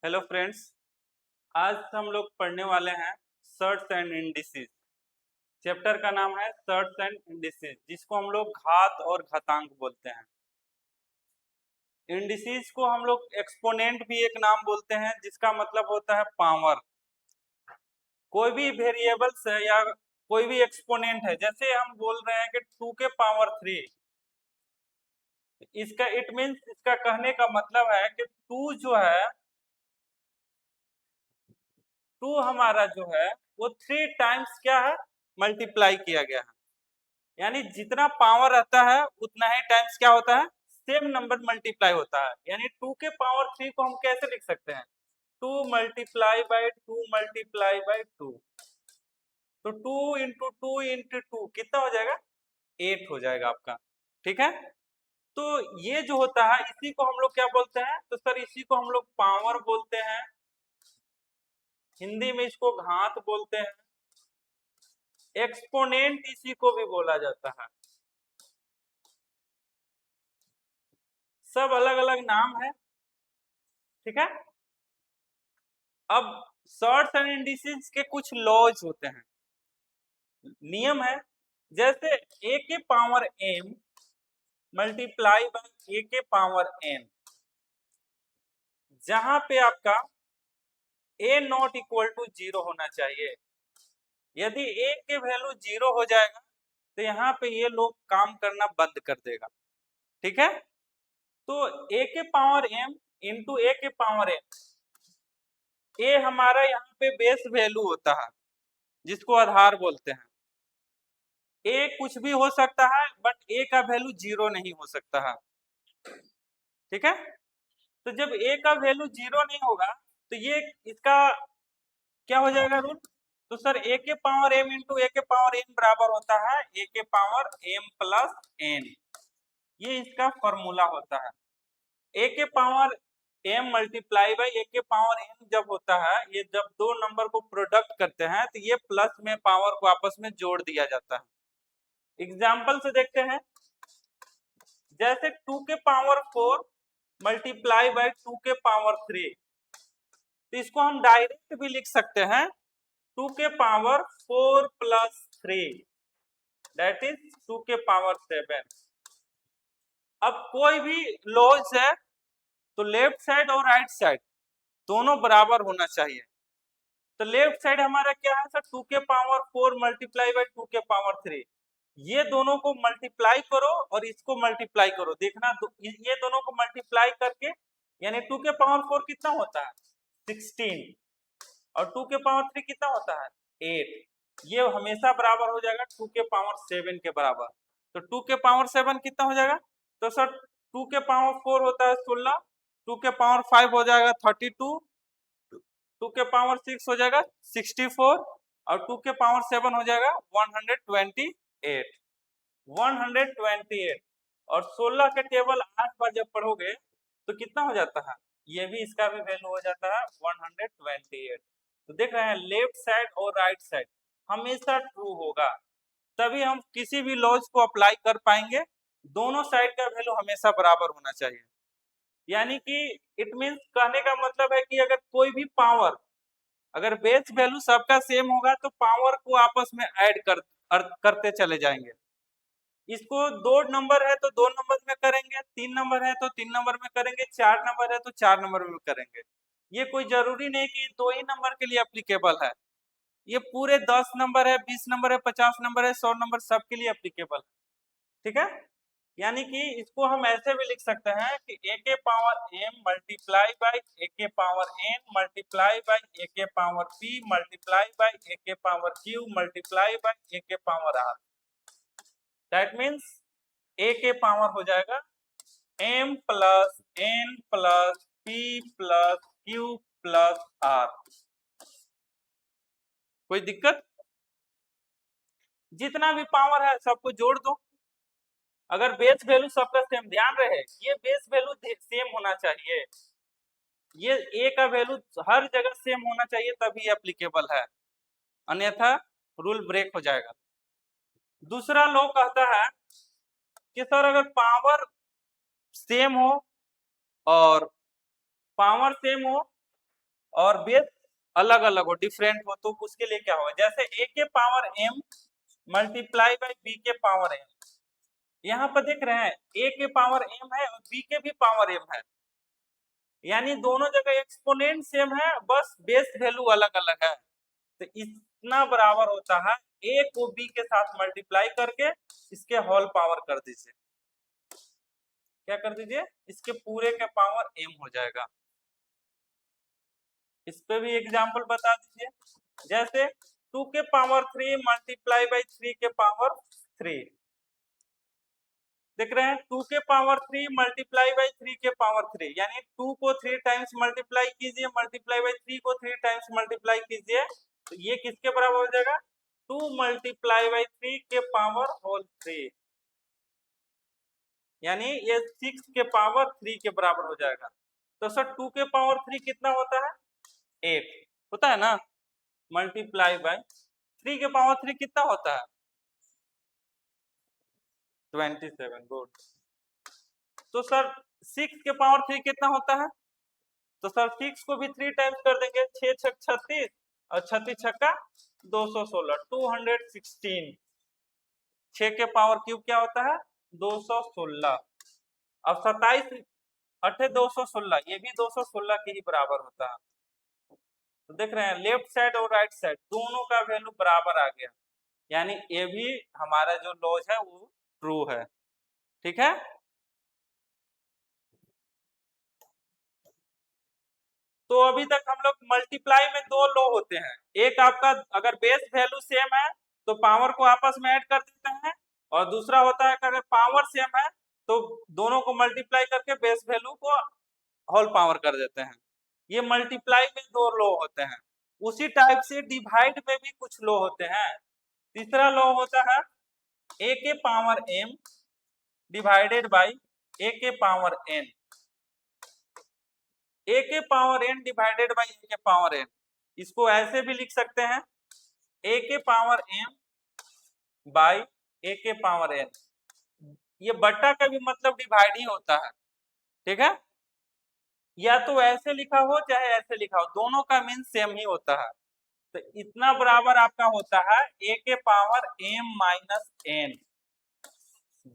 Hello friends. आज हम लोग पढ़ने वाले हैं सर्ट्स एंड इंडिसेस। चैप्टर का नाम है सर्ट्स एंड इंडिसेस, जिसको हम लोग घात और घातांक बोलते हैं। इंडिसेस को हम लोग एक्सपोनेंट भी एक नाम बोलते हैं, जिसका मतलब होता है पावर। कोई भी वेरिएबल्स है या कोई भी एक्सपोनेंट है, जैसे हम बोल रहे हैं कि 2 के पावर 3, इसका इट मीन्स, इसका कहने का मतलब है कि 2 जो है, 2 हमारा जो है वो 3 टाइम्स क्या है, मल्टीप्लाई किया गया है। यानी जितना पावर रहता है उतना ही टाइम्स क्या होता है, सेम नंबर मल्टीप्लाई होता है। यानी 2 के पावर 3 को हम कैसे लिख सकते हैं, 2 मल्टीप्लाई बाई 2 मल्टीप्लाई बाई 2। तो 2 इंटू 2 इंटू 2 कितना हो जाएगा, 8 हो जाएगा आपका। ठीक है, तो ये जो होता है इसी को हम लोग क्या बोलते हैं, तो सर इसी को हम लोग पावर बोलते हैं, हिंदी में इसको घात बोलते हैं, एक्सपोनेंट इसी को भी बोला जाता है। सब अलग अलग नाम है। ठीक है, अब शॉर्ट्स एंड इंडिसेस के कुछ लॉज होते हैं, नियम है। जैसे a के power m multiply by a के पावर n, जहां पे आपका a नॉट इक्वल टू 0 होना चाहिए। यदि a के वैल्यू 0 हो जाएगा तो यहाँ पे ये लोग काम करना बंद कर देगा। ठीक है, तो a के पावर m इंटू a के पावर n, a हमारा यहाँ पे बेस वैल्यू होता है, जिसको आधार बोलते हैं। ए कुछ भी हो सकता है, बट ए का वैल्यू 0 नहीं हो सकता है। ठीक है, तो जब ए का वैल्यू 0 नहीं होगा तो ये इसका क्या हो जाएगा रूल, तो सर ए के पावर m इंटू ए के पावर n बराबर होता है ए के पावर m प्लस n। ये इसका फॉर्मूला होता है। ए के पावर m मल्टीप्लाई बाई ए के पावर n जब होता है, ये जब दो नंबर को प्रोडक्ट करते हैं तो ये प्लस में पावर को आपस में जोड़ दिया जाता है। एग्जाम्पल से देखते हैं, जैसे 2 के पावर 4 मल्टीप्लाई बाई 2 के पावर 3, तो इसको हम डायरेक्ट भी लिख सकते हैं 2 के पावर 4 प्लस 3, दैट इज 2 के पावर 7। अब कोई भी लॉज है तो लेफ्ट साइड और राइट साइड दोनों बराबर होना चाहिए। तो लेफ्ट साइड हमारा क्या है सर, 2 के पावर 4 मल्टीप्लाई बाई 2 के पावर 3, ये दोनों को मल्टीप्लाई करो और इसको मल्टीप्लाई करो, देखना ये दोनों को मल्टीप्लाई करके, यानी 2 के पावर 4 कितना होता है, 16, और 2 के पावर 3 कितना होता है, 8। ये हमेशा बराबर हो जाएगा 2 के पावर 7 के बराबर। तो 2 के पावर 7 कितना हो जाएगा, तो सर 2 के पावर 4 होता है 16, 2 के पावर 5 हो जाएगा 32, 2 के पावर 6 हो जाएगा 64, और 2 के पावर 7 हो जाएगा 128। 128 और 16 के टेबल 8 बार जब पढ़ोगे तो कितना हो जाता है, ये भी इसका भी वैल्यू हो जाता है 128। तो देख रहे हैं, लेफ्ट साइड और राइट साइड हमेशा ट्रू होगा, तभी हम किसी भी लॉज को अप्लाई कर पाएंगे। दोनों साइड का वैल्यू हमेशा बराबर होना चाहिए। यानी कि इट मीन्स, कहने का मतलब है कि अगर कोई भी पावर, अगर बेस वैल्यू सबका सेम होगा तो पावर को आपस में ऐड करते चले जाएंगे। इसको 2 नंबर है तो 2 नंबर में करेंगे, 3 नंबर है तो 3 नंबर में करेंगे, 4 नंबर है तो 4 नंबर में करेंगे। ये कोई जरूरी नहीं कि 2 ही नंबर के लिए एप्लीकेबल है, ये पूरे 10 नंबर है, 20 नंबर है, 50 नंबर है, 100 नंबर सबके लिए एप्लीकेबल है। ठीक है, यानी कि इसको हम ऐसे भी लिख सकते हैं कि ए के पावर m मल्टीप्लाई बाई ए के पावर n मल्टीप्लाई बाई ए के पावर p मल्टीप्लाई बाई ए के पावर q मल्टीप्लाई बाई ए के power r। That means a के पावर हो जाएगा m plus n plus p plus q plus r। कोई दिक्कत, जितना भी पावर है सबको जोड़ दो। अगर बेस वैल्यू सबका सेम, ध्यान रहे ये बेस वैल्यू सेम होना चाहिए, ये a का वैल्यू हर जगह सेम होना चाहिए तभी एप्लीकेबल है, अन्यथा रूल ब्रेक हो जाएगा। दूसरा लॉ कहता है कि सर अगर पावर सेम हो और पावर सेम हो और बेस अलग अलग हो, डिफरेंट हो, तो उसके लिए क्या होगा, जैसे a के power m multiply by b के पावर m। यहाँ पर देख रहे हैं a के पावर m है और b के भी पावर m है, यानी दोनों जगह एक्सपोनेंट सेम है, बस बेस वैल्यू अलग अलग है। तो इतना बराबर होता है a को b के साथ मल्टीप्लाई करके इसके होल पावर कर दीजिए, क्या कर दीजिए, इसके पूरे के पावर m हो जाएगा। इस पे भी एग्जांपल बता दीजिए, जैसे 2 के पावर 3 मल्टीप्लाई बाई 3 के पावर 3, देख रहे हैं 2 के पावर 3 मल्टीप्लाई बाई 3 के पावर 3, यानी 2 को 3 टाइम्स मल्टीप्लाई कीजिए, मल्टीप्लाई बाई 3 को 3 टाइम्स मल्टीप्लाई कीजिए, तो ये किसके बराबर हो जाएगा, 2 मल्टीप्लाई बाई 3 के पावर होल 3, यानी ये 6 के पावर 3 के बराबर हो जाएगा। तो सर 2 के पावर 3 कितना होता है, 8 होता है ना, मल्टीप्लाई बाय 3 के पावर 3 कितना होता है, 27, गुड। तो सर 6 के पावर 3 कितना होता है, तो सर 6 को भी 3 टाइम्स कर देंगे, 6 छक 36 और 36 छक्का 216, 216। 6 के पावर क्यूब क्या होता है, 216। अब 27 अठे 216, ये भी 216 के ही बराबर होता है। तो देख रहे हैं लेफ्ट साइड और राइट साइड दोनों का वैल्यू बराबर आ गया, यानी ये भी हमारा जो लॉज है वो ट्रू है, ठीक है। तो अभी तक हम लोग मल्टीप्लाई में दो लॉ होते हैं, एक आपका अगर बेस वैल्यू सेम है तो पावर को आपस में ऐड कर देते हैं, और दूसरा होता है कि अगर पावर सेम है तो दोनों को मल्टीप्लाई करके बेस वैल्यू को होल पावर कर देते हैं। ये मल्टीप्लाई में दो लॉ होते हैं। उसी टाइप से डिवाइड में भी कुछ लॉ होते हैं। तीसरा लॉ होता है a के power m divided by a के पावर n, a के power n divided by a के पावर n। इसको ऐसे भी लिख सकते हैं a के पावर m बाई a के पावर n। ये बट्टा का भी मतलब डिवाइड ही होता है, ठीक है, या तो ऐसे लिखा हो चाहे ऐसे लिखा हो, दोनों का मीन सेम ही होता है। तो इतना बराबर आपका होता है a के पावर m माइनस n,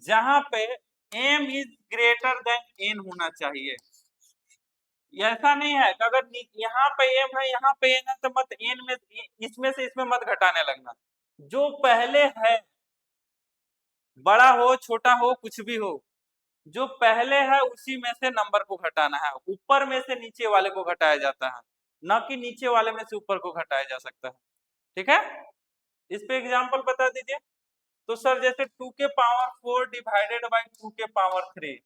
जहां पे m is greater than n होना चाहिए। ऐसा नहीं है कि अगर यहाँ पे m है यहाँ पे n है तो मत n में इसमें से इसमें मत घटाने लगना, जो पहले है बड़ा हो छोटा हो कुछ भी हो, जो पहले है उसी में से नंबर को घटाना है, ऊपर में से नीचे वाले को घटाया जाता है, न कि नीचे वाले में से ऊपर को घटाया जा सकता है, ठीक है। इस पे एग्जांपल बता दीजिए। तो सर जैसे 2 के पावर 4 डिवाइडेड बाई 2 के पावर 3,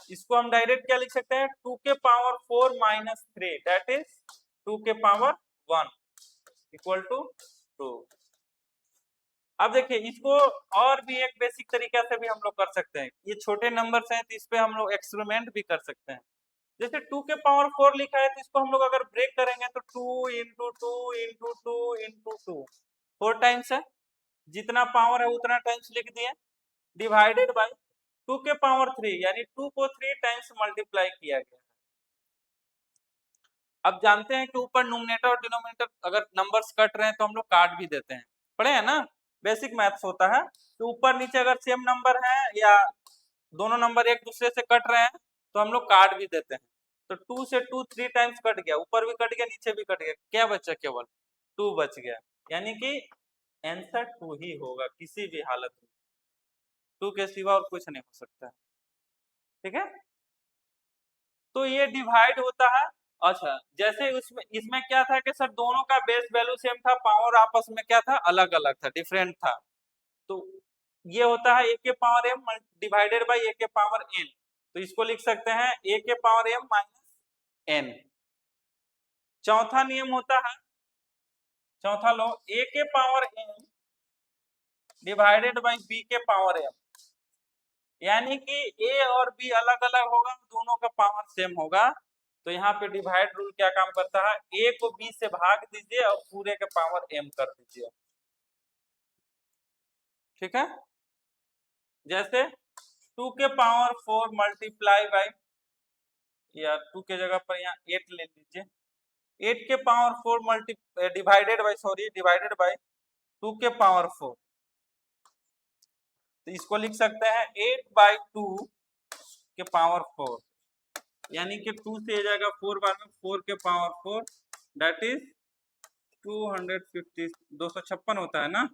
इसको हम डायरेक्ट क्या लिख सकते हैं, 2 के पावर 4 माइनस 3 दैट इज 2 के पावर 1 इक्वल टू 2। अब देखिए इसको और भी एक बेसिक तरीका से भी हम लोग कर सकते हैं, ये छोटे नंबर्स हैं तो इस पे हम लोग एक्सपेरिमेंट भी कर सकते हैं। जैसे 2 के पावर 4 लिखा है तो इसको हम लोग अगर ब्रेक करेंगे तो 2 इंटू 2 इंटू 2 इंटू 2, 4 टाइम्स है, जितना पावर है उतना टाइम्स लिख दिए, डिवाइडेड बाय 2 के पावर 3, यानी 2 को 3 टाइम्स मल्टीप्लाई किया गया। अब जानते हैं कि ऊपर न्यूमरेटर और डिनोमिनेटर अगर नंबर्स कट रहे हैं तो हम लोग काट भी देते हैं, पढ़े हैं ना, बेसिक मैथ्स होता है। तो ऊपर नीचे अगर सेम नंबर है या दोनों नंबर एक दूसरे से कट रहे हैं तो हम लोग काट भी देते हैं। तो 2 से 2 3 टाइम्स कट गया, ऊपर भी कट गया नीचे भी कट गया, क्या बचा, केवल 2 बच गया, यानी कि आंसर 2 ही होगा किसी भी हालत में, 2 के सिवा और कुछ नहीं हो सकता, ठीक है। तो ये डिवाइड होता है। अच्छा जैसे उसमें इसमें क्या था कि सर दोनों का बेस वैल्यू सेम था, पावर आपस में क्या था, अलग अलग था, डिफरेंट था। तो ये होता है a के power m divided by a के पावर n, तो इसको लिख सकते हैं a के पावर m माइनस n। चौथा नियम होता है, चौथा लो a के power m divided by b के पावर m, यानी कि a और b अलग अलग होगा, दोनों का पावर सेम होगा। तो यहाँ पे डिवाइड रूल क्या काम करता है, a को b से भाग दीजिए और पूरे के पावर m कर दीजिए, ठीक है। जैसे 2 के पावर 4 मल्टीप्लाई बाई, या 2 के जगह पर यहाँ 8 ले लीजिए, 8 के पावर 4 डिवाइडेड बाय 2 के पावर 4, तो इसको लिख सकते हैं 8/2 के पावर 4, यानी कि 2 से आ जाएगा 4 बार में 4 के पावर 4, दैट इज 250, 256 होता है ना,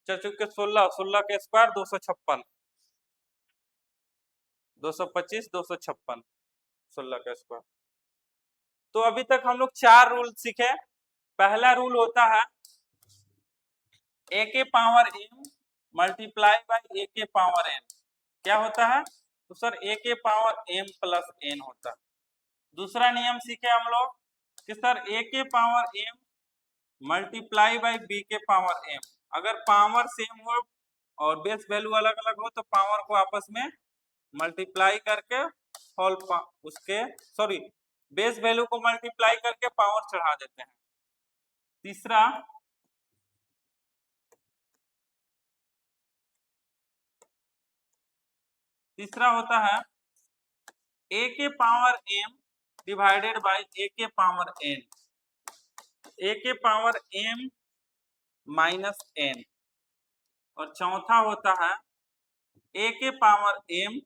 4 के 16 के स्क्वायर 256, 225, 256, 16 का स्क्वायर। तो अभी तक हम लोग 4 रूल सीखे। पहला रूल होता है a के power m multiply by a के पावर n, क्या होता है? तो सर a के पावर m प्लस n होता है। दूसरा नियम सीखे हम लोग कि सर a के power m multiply by b के पावर m, अगर पावर सेम हो और बेस वैल्यू अलग अलग हो तो पावर को आपस में मल्टीप्लाई करके होल उसके सॉरी बेस वैल्यू को मल्टीप्लाई करके पावर चढ़ा देते हैं। तीसरा होता है a के power m divided by a के पावर n, a के पावर m माइनस n, और चौथा होता है a के power m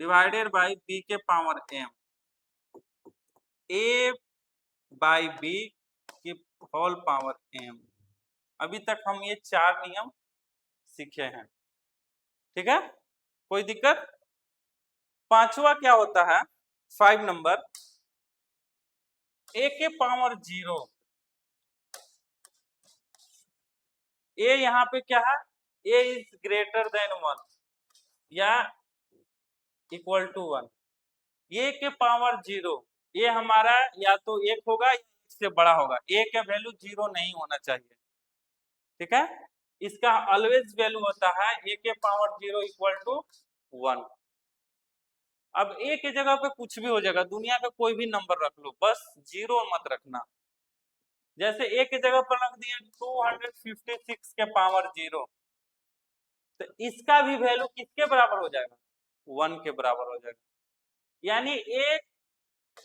divided by b के power m, a by b की होल पावर m। अभी तक हम ये 4 नियम सीखे हैं, ठीक है, कोई दिक्कत? पांचवा क्या होता है, 5 नंबर, a के पावर 0, a यहाँ पे क्या है, a इज ग्रेटर देन 1 या इक्वल टू 1, a के पावर 0, ये हमारा या तो 1 होगा या इससे बड़ा होगा, a का वैल्यू 0 नहीं होना चाहिए, ठीक है, इसका ऑलवेज वैल्यू होता है a के पावर 0 इक्वल टू 1। अब a की जगह पे कुछ भी हो जाएगा, दुनिया का कोई भी नंबर रख लो, बस 0 मत रखना। जैसे a की जगह पर रख दिया 256 के पावर 0, तो इसका भी वैल्यू किसके बराबर हो जाएगा, 1 के बराबर हो जाएगा। यानी a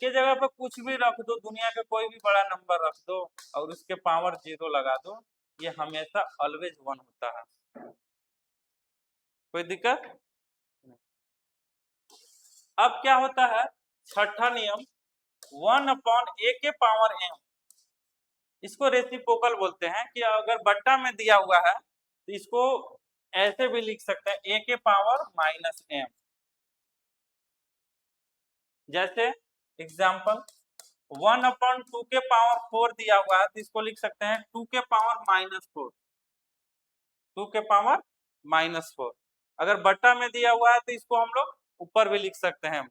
के जगह पे कुछ भी रख दो, दुनिया का कोई भी बड़ा नंबर रख दो और उसके पावर 0 लगा दो, ये हमेशा ऑलवेज 1 होता है, कोई दिक्कत? अब क्या होता है, छठा नियम, 1/a के पावर m, इसको रेसिप्रोकल बोलते हैं कि अगर बट्टा में दिया हुआ है तो इसको ऐसे भी लिख सकते हैं a के पावर माइनस m। जैसे एग्जाम्पल 1/2 के पावर 4 दिया हुआ है तो इसको लिख सकते हैं 2 के पावर माइनस 4, 2 के पावर माइनस 4। अगर बट्टा में दिया हुआ है तो इसको हम लोग ऊपर भी लिख सकते हैं,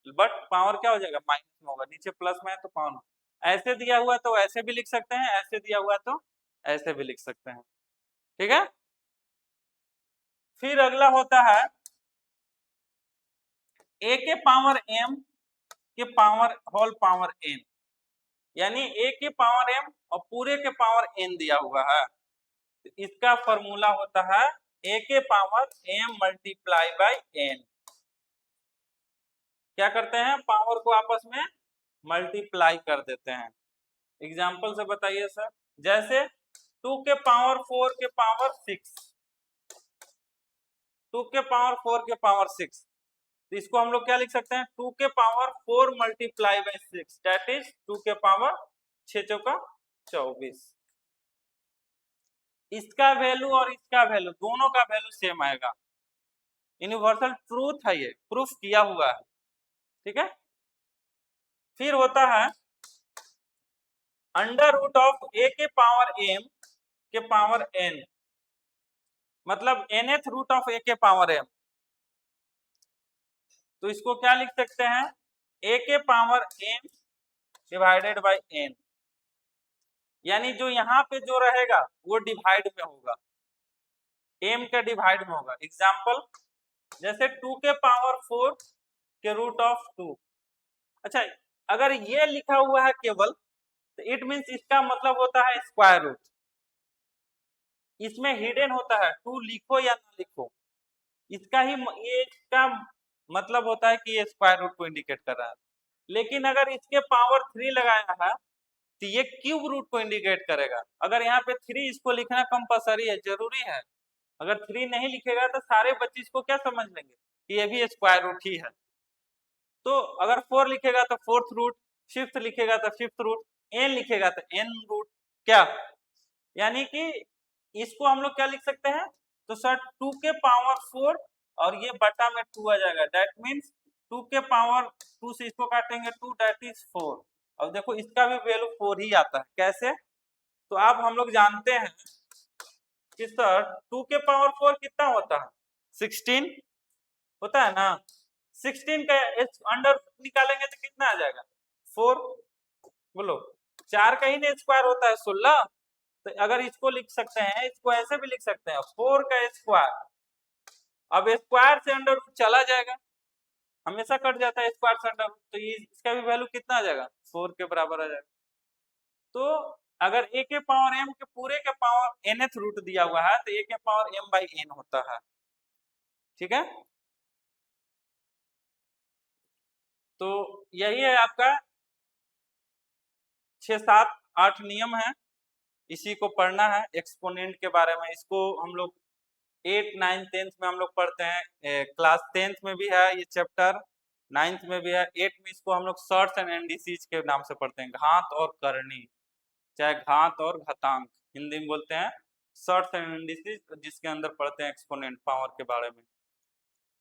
बट पावर क्या हो जाएगा, माइनस में होगा, नीचे प्लस में है तो पावर। ऐसे दिया हुआ तो ऐसे भी लिख सकते हैं, ऐसे दिया हुआ तो ऐसे भी लिख सकते हैं, ठीक है। फिर अगला होता है a के पावर m के पावर होल पावर n, यानी a के पावर m और पूरे के पावर n दिया हुआ है, तो इसका फॉर्मूला होता है a के power m multiply by n। क्या करते हैं, पावर को आपस में मल्टीप्लाई कर देते हैं। एग्जाम्पल से बताइए सर, जैसे 2 के पावर 4 के पावर 6, 2 के पावर 4 के पावर 6, तो इसको हम लोग क्या लिख सकते हैं, 2 के power 4 multiply by 6, that is 2 के पावर 6 चौका 24। इसका वैल्यू और इसका वैल्यू दोनों का वैल्यू सेम आएगा, यूनिवर्सल ट्रूथ है, ये प्रूफ किया हुआ है, ठीक है। फिर होता है अंडर रूट ऑफ a के पावर m के पावर n, मतलब nth रूट ऑफ a के पावर m, तो इसको क्या लिख सकते हैं, a के power m divided bye n, यानी जो यहाँ पे जो रहेगा वो डिवाइड में होगा, m का डिवाइड में होगा। एग्जाम्पल जैसे 2 के पावर 4 के रूट ऑफ 2, अच्छा अगर ये लिखा हुआ है केवल तो इट मींस इसका मतलब होता है स्क्वायर रूट, इसमें हिडन होता है 2 लिखो या ना लिखो, इसका ही ये इसका मतलब होता है कि ये स्क्वायर रूट को इंडिकेट कर रहा है। लेकिन अगर इसके पावर 3 लगाया है तो ये क्यूब रूट को इंडिकेट करेगा। अगर यहाँ पे 3 इसको लिखना कंपलसरी है, जरूरी है। अगर 3 नहीं लिखेगा तो सारे बच्चे इसको क्या समझ लेंगे कि ये भी स्क्वायर रूट ही है। तो अगर 4 लिखेगा तो फोर्थ रूट, फिफ्थ लिखेगा तो फिफ्थ रूट, एन लिखेगा तो एन रूट। क्या यानी कि इसको हम लोग क्या लिख सकते हैं, तो सर 2 के पावर 4 और ये बटा में 2 आ जाएगा। दैट मीन्स 2 के पावर 2 से इसको काटेंगे 2, दैट इज 4। अब देखो इसका भी वैल्यू 4 ही आता है। कैसे, तो अब हम लोग जानते हैं कि सर 2 के पावर 4 कितना होता है, 16 होता है ना। 16 का अंडर निकालेंगे तो कितना आ जाएगा, 4। बोलो, 4 का ही स्क्वायर होता है 16। तो अगर इसको लिख सकते हैं, इसको ऐसे भी लिख सकते हैं 4 का स्क्वायर। अब स्क्वायर से अंडर रूट चला जाएगा, हमेशा कट जाता है स्क्वायर से अंडर रूट, तो ये इसका भी वैल्यू कितना आ जाएगा, 4 के बराबर आ जाएगा। तो अगर a के पावर m के पूरे के पावर nth रूट दिया हुआ है तो a के पावर m बाई n होता है। ठीक है, तो यही है आपका 6, 7, 8 नियम है, इसी को पढ़ना है एक्सपोनेंट के बारे में। इसको हम लोग 8, 9, 10th में हम लोग पढ़ते हैं, क्लास 10th में भी है ये चैप्टर, 9th में भी है, 8th में इसको हम लोग सर्ट्स एंड इंडिसेस के नाम से पढ़ते हैं, घात और करनी, चाहे घात और घातांक हिंदी में बोलते हैं, सर्ट्स एंड इंडिसेस, जिसके अंदर पढ़ते हैं एक्सपोनेंट पावर के बारे में।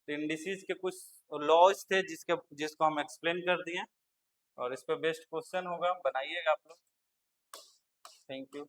तो इंडिसेस के कुछ लॉज थे जिसको हम एक्सप्लेन कर दिए, और इस पर बेस्ट क्वेश्चन होगा, बनाइएगा आप लोग। Thank you.